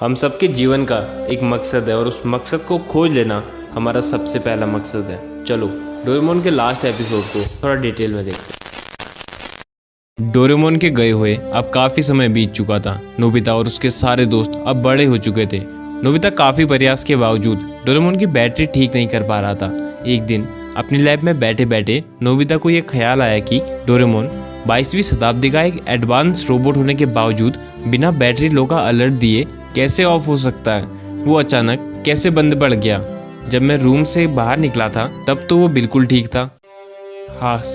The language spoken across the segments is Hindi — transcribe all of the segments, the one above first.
हम सबके जीवन का एक मकसद है और उस मकसद को खोज लेना हमारा सबसे पहला मकसद है। चलो डोरेमोन के लास्ट एपिसोड को थोड़ा डिटेल में देखते हैं। डोरेमोन के गए हुए अब काफ़ी समय बीत चुका था। नोबिता और उसके सारे दोस्त अब बड़े हो चुके थे। नोबिता काफ़ी प्रयास के बावजूद डोरेमोन की बैटरी ठीक नहीं कर पा रहा था। एक दिन अपनी लैब में बैठे बैठे नोबिता को यह ख्याल आया कि डोरेमोन 22वीं शताब्दी का एक एडवांस रोबोट होने के बावजूद बिना बैटरी लो का अलर्ट दिए कैसे ऑफ हो सकता है। वो अचानक कैसे बंद पड़ गया। जब मैं रूम से बाहर निकला था तब तो वो बिल्कुल ठीक था। हास,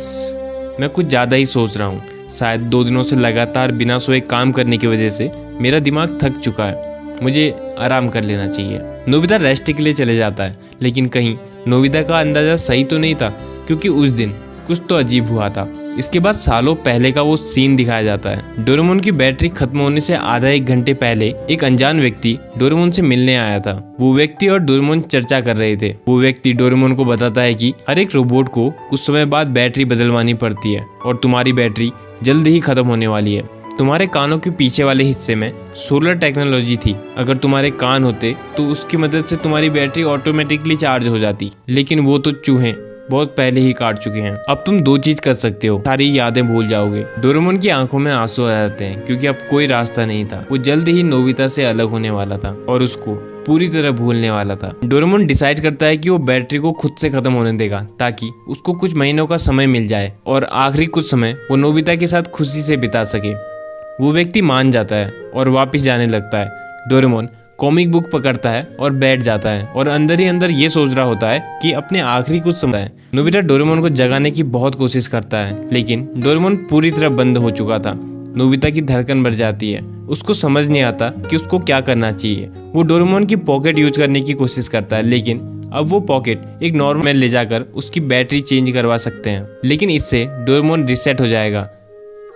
मैं कुछ ज़्यादा ही सोच रहा हूँ। शायद 2 दिनों से लगातार बिना सोए काम करने की वजह से मेरा दिमाग थक चुका है। मुझे आराम कर लेना चाहिए। नोबिता रेस्ट के लिए चले जाता है, लेकिन कहीं नोबिता का अंदाज़ा सही तो नहीं था, क्योंकि उस दिन कुछ तो अजीब हुआ था। इसके बाद सालों पहले का वो सीन दिखाया जाता है। डोरेमोन की बैटरी खत्म होने से आधा 1 घंटे पहले एक अनजान व्यक्ति डोरेमोन से मिलने आया था। वो व्यक्ति और डोरेमोन चर्चा कर रहे थे। वो व्यक्ति डोरेमोन को बताता है कि हर एक रोबोट को कुछ समय बाद बैटरी बदलवानी पड़ती है और तुम्हारी बैटरी जल्द ही खत्म होने वाली है। तुम्हारे कानों के पीछे वाले हिस्से में सोलर टेक्नोलॉजी थी। अगर तुम्हारे कान होते तो उसकी मदद से तुम्हारी बैटरी ऑटोमेटिकली चार्ज हो जाती, लेकिन वो तो चूहे बहुत पहले ही काट चुके हैं। अब तुम 2 चीज कर सकते हो, सारी यादें भूल जाओगे। डोरेमोन की आंखों में आंसू आ जाते हैं, क्योंकि अब कोई रास्ता नहीं था। वो जल्द ही नोबिता से अलग होने वाला था और उसको पूरी तरह भूलने वाला था। डोरेमोन डिसाइड करता है कि वो बैटरी को खुद से खत्म होने देगा, ताकि उसको कुछ महीनों का समय मिल जाए और आखिरी कुछ समय वो नोबिता के साथ खुशी से बिता सके। वो व्यक्ति मान जाता है और वापिस जाने लगता है। डोरेमोन कॉमिक बुक पकड़ता है और बैठ जाता है और अंदर ही अंदर ये सोच रहा होता है कि अपने आखिरी कुछ समय है। नोबिता डोरेमोन को जगाने की बहुत कोशिश करता है, लेकिन डोरेमोन पूरी तरह बंद हो चुका था। नोबिता की धड़कन बढ़ जाती है। उसको समझ नहीं आता कि उसको क्या करना चाहिए। वो डोरेमोन की पॉकेट यूज करने की कोशिश करता है, लेकिन अब वो पॉकेट एक नॉर्मल ले जाकर उसकी बैटरी चेंज करवा सकते हैं, लेकिन इससे डोरेमोन रिसेट हो जाएगा।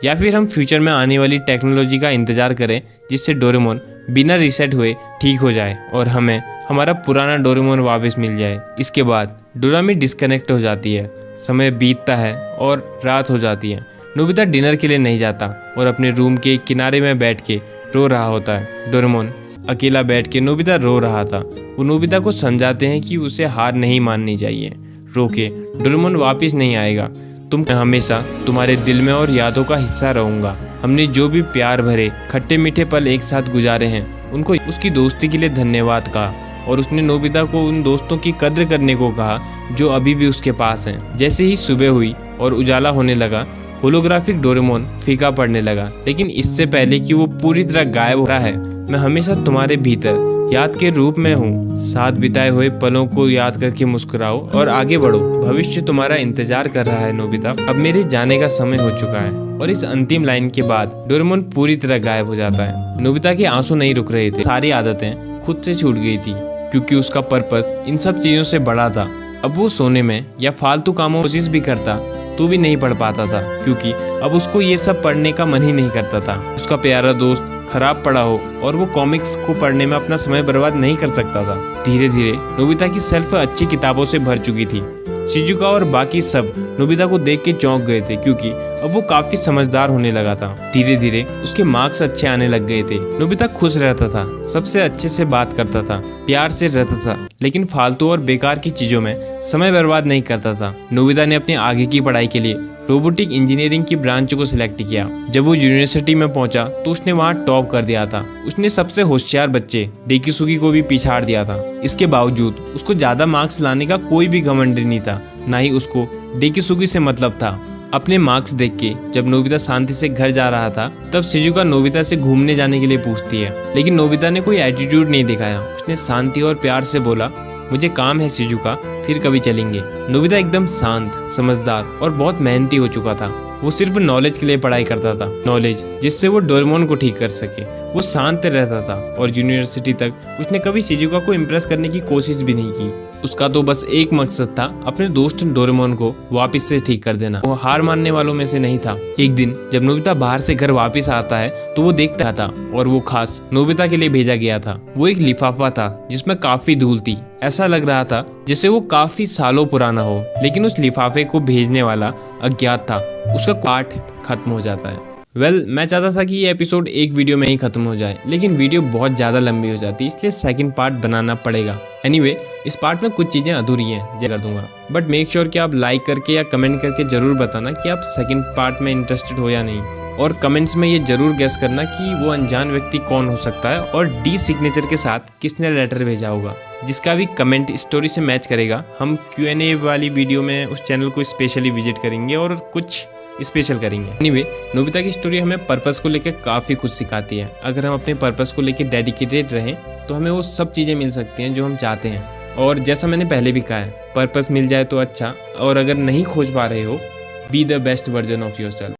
या फिर हम फ्यूचर में आने वाली टेक्नोलॉजी का इंतजार करें, जिससे डोरेमोन बिना रीसेट हुए ठीक हो जाए और हमें हमारा पुराना डोरेमोन वापस मिल जाए। इसके बाद डोरामी डिस्कनेक्ट हो जाती है। समय बीतता है और रात हो जाती है। नोबिता डिनर के लिए नहीं जाता और अपने रूम के किनारे में बैठ के रो रहा होता है। डोरेमोन अकेला बैठ के नोबिता रो रहा था। वो नोबिता को समझाते हैं कि उसे हार नहीं माननी चाहिए। रो के डोरेमोन वापस नहीं आएगा। तुम हमेशा तुम्हारे दिल में और यादों का हिस्सा रहूंगा। हमने जो भी प्यार भरे खट्टे मीठे पल एक साथ गुजारे हैं, उनको उसकी दोस्ती के लिए धन्यवाद कहा और उसने नोबिता को उन दोस्तों की कद्र करने को कहा जो अभी भी उसके पास हैं। जैसे ही सुबह हुई और उजाला होने लगा, होलोग्राफिक डोरेमोन फीका पड़ने लगा, लेकिन इससे पहले कि वो पूरी तरह गायब हो रहा है, मैं हमेशा तुम्हारे भीतर याद के रूप में हूँ। साथ बिताए हुए पलों को याद करके मुस्कुराओ और आगे बढ़ो। भविष्य तुम्हारा इंतजार कर रहा है नोबिता। अब मेरे जाने का समय हो चुका है। और इस अंतिम लाइन के बाद डोरेमोन पूरी तरह गायब हो जाता है। नोबिता के आंसू नहीं रुक रहे थे। सारी आदतें खुद से छूट गई थी, क्योंकि उसका पर्पस इन सब चीजों से बड़ा था। अब वो सोने में या फालतू कामों कोशिश भी करता तो भी नहीं पढ़ पाता था, क्योंकि अब उसको ये सब पढ़ने का मन ही नहीं करता था। उसका प्यारा दोस्त खराब पढ़ा हो और वो कॉमिक्स को पढ़ने में अपना समय बर्बाद नहीं कर सकता था। धीरे धीरे नोबिता की शेल्फ अच्छी किताबों से भर चुकी थी। शिजुका और बाकी सब नोबिता को देख के चौंक गए थे, क्योंकि अब वो काफी समझदार होने लगा था। धीरे धीरे उसके मार्क्स अच्छे आने लग गए थे। नोबिता खुश रहता था, सबसे अच्छे से बात करता था, प्यार से रहता था, लेकिन फालतू और बेकार की चीजों में समय बर्बाद नहीं करता था। नोबिता ने अपनी आगे की पढ़ाई के लिए रोबोटिक इंजीनियरिंग की ब्रांच को सिलेक्ट किया। जब वो यूनिवर्सिटी में पहुंचा तो उसने वहां टॉप कर दिया था। उसने सबसे होशियार बच्चे डेकिसुगी को भी पिछाड़ दिया था। इसके बावजूद उसको ज्यादा मार्क्स लाने का कोई भी घमंड नहीं था, ना ही उसको डेकिसुगी से मतलब था। अपने मार्क्स देख के जब नोबिता शांति से घर जा रहा था, तब शिजुका नोबिता से घूमने जाने के लिए पूछती है, लेकिन नोबिता ने कोई एटीट्यूड नहीं दिखाया। उसने शांति और प्यार से बोला, मुझे काम है शिजुका, फिर कभी चलेंगे। नोबिता एकदम शांत, समझदार और बहुत मेहनती हो चुका था। वो सिर्फ नॉलेज के लिए पढ़ाई करता था, नॉलेज जिससे वो डोरेमोन को ठीक कर सके। वो शांत रहता था और यूनिवर्सिटी तक उसने कभी शिजुका को इम्प्रेस करने की कोशिश भी नहीं की। उसका तो बस एक मकसद था, अपने दोस्त डोरेमोन को वापस से ठीक कर देना। वो हार मानने वालों में से नहीं था। एक दिन जब नोबिता बाहर से घर वापस आता है तो वो देख रहा था, और वो खास नोबिता के लिए भेजा गया था। वो एक लिफाफा था जिसमें काफी धूल थी। ऐसा लग रहा था जैसे वो काफी सालों पुराना हो, लेकिन उस लिफाफे को भेजने वाला अज्ञात था। उसका पाठ खत्म हो जाता है। मैं चाहता था कि ये एपिसोड एक वीडियो में ही खत्म हो जाए, लेकिन वीडियो बहुत ज़्यादा लंबी हो जाती है, इसलिए सेकंड पार्ट बनाना पड़ेगा। एनीवे, इस पार्ट में कुछ चीज़ें अधूरी हैं, जो कर दूंगा, बट मेक श्योर कि आप लाइक करके या कमेंट करके ज़रूर बताना कि आप सेकंड पार्ट में इंटरेस्टेड हो या नहीं। और कमेंट्स में ये ज़रूर गेस करना कि वो अनजान व्यक्ति कौन हो सकता है और डी सिग्नेचर के साथ किसने लेटर भेजा होगा। जिसका भी कमेंट स्टोरी से मैच करेगा, हम Q&A वाली वीडियो में उस चैनल को स्पेशली विजिट करेंगे और कुछ स्पेशल करेंगे। एनीवे, नोबिता की स्टोरी हमें पर्पस को लेकर काफ़ी कुछ सिखाती है। अगर हम अपने पर्पस को लेकर डेडिकेटेड रहें तो हमें वो सब चीज़ें मिल सकती हैं जो हम चाहते हैं। और जैसा मैंने पहले भी कहा है, पर्पस मिल जाए तो अच्छा, और अगर नहीं खोज पा रहे हो, be the best version of your self.